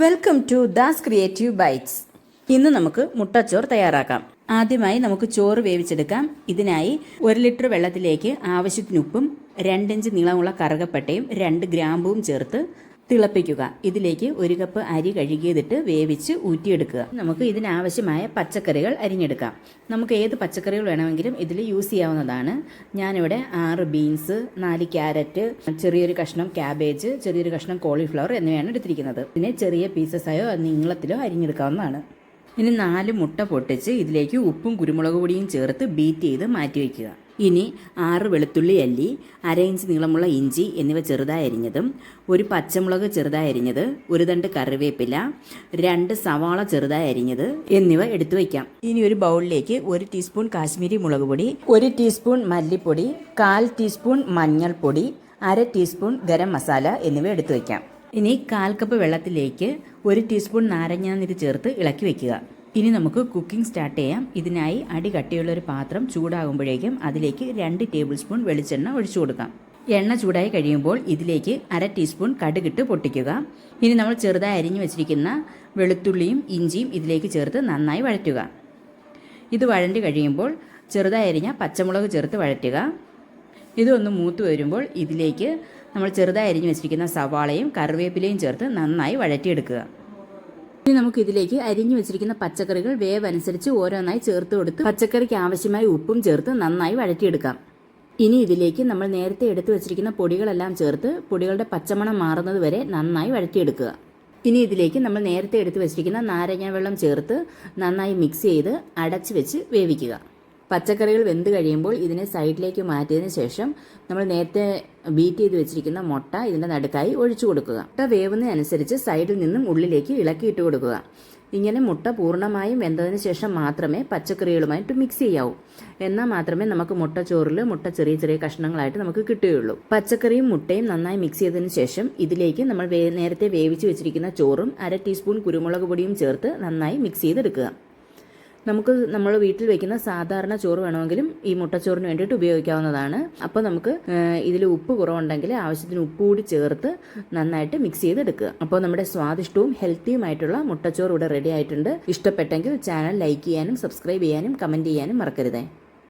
Welcome to Das creative bites. ഇന്ന് നമുക്ക് മുട്ടച്ചോറ് തയ്യാറാക്കാം. ആദ്യമായി നമുക്ക് ചോറ് വേവിച്ചെടുക്കാം. ഇതിനായി 1 ലിറ്റർ വെള്ളത്തിലേക്ക് ആവശ്യത്തിന് ഉപ്പും 2 ഇഞ്ച് നീളമുള്ള കറുകപ്പട്ടയും 2 ഗ്രാമ്പുവും ചേർത്ത് തിളപ്പിക്കുക. ഇതിലേക്ക് 1 കപ്പ് അരി കഴുകിയതിട്ട് വേവിച്ച് ഊറ്റിയെടുക്കുക. നമുക്ക് ഇതിനാവശ്യമായ പച്ചക്കറികൾ അരിഞ്ഞെടുക്കാം. നമുക്ക് ഏത് പച്ചക്കറികൾ വേണമെങ്കിലും ഇതിൽ യൂസ് ചെയ്യാവുന്നതാണ്. ഞാനിവിടെ 6 ബീൻസ്, 4 ക്യാരറ്റ്, ചെറിയൊരു കഷ്ണം ക്യാബേജ്, ചെറിയൊരു കഷ്ണം കോളിഫ്ലവർ എന്നിവയാണ് എടുത്തിരിക്കുന്നത്. ഇതിനെ ചെറിയ പീസസായോ നീളത്തിലോ അരിഞ്ഞെടുക്കാവുന്നതാണ്. ഇനി 4 മുട്ട പൊട്ടിച്ച് ഇതിലേക്ക് ഉപ്പും കുരുമുളക് പൊടിയും ചേർത്ത് ബീറ്റ് ചെയ്ത് മാറ്റി വയ്ക്കുക. ഇനി 6 വെളുത്തുള്ളി അല്ലി, 1/2 ഇഞ്ച് നീളമുള്ള ഇഞ്ചി എന്നിവ ചെറുതായി അരിഞ്ഞതും, 1 പച്ചമുളക് ചെറുതായി അരിഞ്ഞത്, 1 തണ്ട് കറിവേപ്പില, 2 സവാള ചെറുതായി അരിഞ്ഞത് എന്നിവ എടുത്തു വയ്ക്കാം. ഇനി ഒരു ബൗളിലേക്ക് 1 ടീസ്പൂൺ കാശ്മീരി മുളക് പൊടി, 1 ടീസ്പൂൺ മല്ലിപ്പൊടി, 1/4 ടീസ്പൂൺ മഞ്ഞൾപ്പൊടി, 1/2 ടീസ്പൂൺ ഗരം മസാല എന്നിവ എടുത്തു വയ്ക്കാം. ഇനി 1/4 കപ്പ് വെള്ളത്തിലേക്ക് 1 ടീസ്പൂൺ നാരങ്ങാനീര് ചേർത്ത് ഇളക്കി വയ്ക്കുക. ഇനി നമുക്ക് കുക്കിംഗ് സ്റ്റാർട്ട് ചെയ്യാം. ഇതിനായി അടി കട്ടിയുള്ള ഒരു പാത്രം ചൂടാകുമ്പോഴേക്കും അതിലേക്ക് 2 ടേബിൾ സ്പൂൺ വെളിച്ചെണ്ണ ഒഴിച്ചു കൊടുക്കാം. എണ്ണ ചൂടായി കഴിയുമ്പോൾ ഇതിലേക്ക് 1/2 ടീസ്പൂൺ കടുകിട്ട് പൊട്ടിക്കുക. ഇനി നമ്മൾ ചെറുതായി അരിഞ്ഞു വെച്ചിരിക്കുന്ന വെളുത്തുള്ളിയും ഇഞ്ചിയും ഇതിലേക്ക് ചേർത്ത് നന്നായി വഴറ്റുക. ഇത് വഴണ്ടി കഴിയുമ്പോൾ ചെറുതായി അരിഞ്ഞ പച്ചമുളക് ചേർത്ത് വഴറ്റുക. ഇതൊന്ന് മൂത്ത് വരുമ്പോൾ ഇതിലേക്ക് നമ്മൾ ചെറുതായി അരിഞ്ഞു വെച്ചിരിക്കുന്ന സവാളയും കറിവേപ്പിലയും ചേർത്ത് നന്നായി വഴറ്റിയെടുക്കുക. ഇനി നമുക്ക് ഇതിലേക്ക് അരിഞ്ഞു വെച്ചിരിക്കുന്ന പച്ചക്കറികൾ വേവ് അനുസരിച്ച് ഓരോന്നായി ചേർത്ത് കൊടുത്ത് പച്ചക്കറിക്ക് ആവശ്യമായ ഉപ്പും ചേർത്ത് നന്നായി വഴറ്റിയെടുക്കാം. ഇനി ഇതിലേക്ക് നമ്മൾ നേരത്തെ എടുത്തു വെച്ചിരിക്കുന്ന പൊടികളെല്ലാം ചേർത്ത് പൊടികളുടെ പച്ചമണം മാറുന്നത് വരെ നന്നായി വഴറ്റിയെടുക്കുക. ഇനി ഇതിലേക്ക് നമ്മൾ നേരത്തെ എടുത്തു വെച്ചിരിക്കുന്ന നാരങ്ങ വെള്ളം ചേർത്ത് നന്നായി മിക്സ് ചെയ്ത് അടച്ചു വെച്ച് വേവിക്കുക. പച്ചക്കറികൾ വെന്ത് കഴിയുമ്പോൾ ഇതിനെ സൈഡിലേക്ക് മാറ്റിയതിന് ശേഷം നമ്മൾ നേരത്തെ ബീറ്റ് ചെയ്ത് വെച്ചിരിക്കുന്ന മുട്ട ഇതിൻ്റെ നടുക്കായി ഒഴിച്ചു കൊടുക്കുക. മുട്ട വേവുന്നതനുസരിച്ച് സൈഡിൽ നിന്നും ഉള്ളിലേക്ക് ഇളക്കിയിട്ട് കൊടുക്കുക. ഇങ്ങനെ മുട്ട പൂർണ്ണമായും വെന്തതിന് ശേഷം മാത്രമേ പച്ചക്കറികളുമായിട്ട് മിക്സ് ചെയ്യാവൂ. എന്നാൽ മാത്രമേ നമുക്ക് മുട്ടച്ചോറിൽ മുട്ട ചെറിയ ചെറിയ കഷ്ണങ്ങളായിട്ട് നമുക്ക് കിട്ടുകയുള്ളൂ. പച്ചക്കറിയും മുട്ടയും നന്നായി മിക്സ് ചെയ്തതിന് ശേഷം ഇതിലേക്ക് നമ്മൾ നേരത്തെ വേവിച്ച് വെച്ചിരിക്കുന്ന ചോറും 1/2 ടീസ്പൂൺ കുരുമുളക് പൊടിയും ചേർത്ത് നന്നായി മിക്സ് ചെയ്തെടുക്കുക. നമ്മൾ വീട്ടിൽ വെക്കുന്ന സാധാരണ ചോറ് വേണമെങ്കിലും ഈ മുട്ടച്ചോറിന് വേണ്ടിയിട്ട് ഉപയോഗിക്കാവുന്നതാണ്. അപ്പോൾ നമുക്ക് ഇതിൽ ഉപ്പ് കുറവുണ്ടെങ്കിൽ ആവശ്യത്തിന് ഉപ്പ് കൂടി ചേർത്ത് നന്നായിട്ട് മിക്സ് ചെയ്തെടുക്കുക. അപ്പോൾ നമ്മുടെ സ്വാദിഷ്ടവും ഹെൽത്തിയുമായിട്ടുള്ള മുട്ടച്ചോറ് ഇവിടെ റെഡി ആയിട്ടുണ്ട്. ഇഷ്ടപ്പെട്ടെങ്കിൽ ചാനൽ ലൈക്ക് ചെയ്യാനും സബ്സ്ക്രൈബ് ചെയ്യാനും കമൻറ്റ് ചെയ്യാനും മറക്കരുതേ.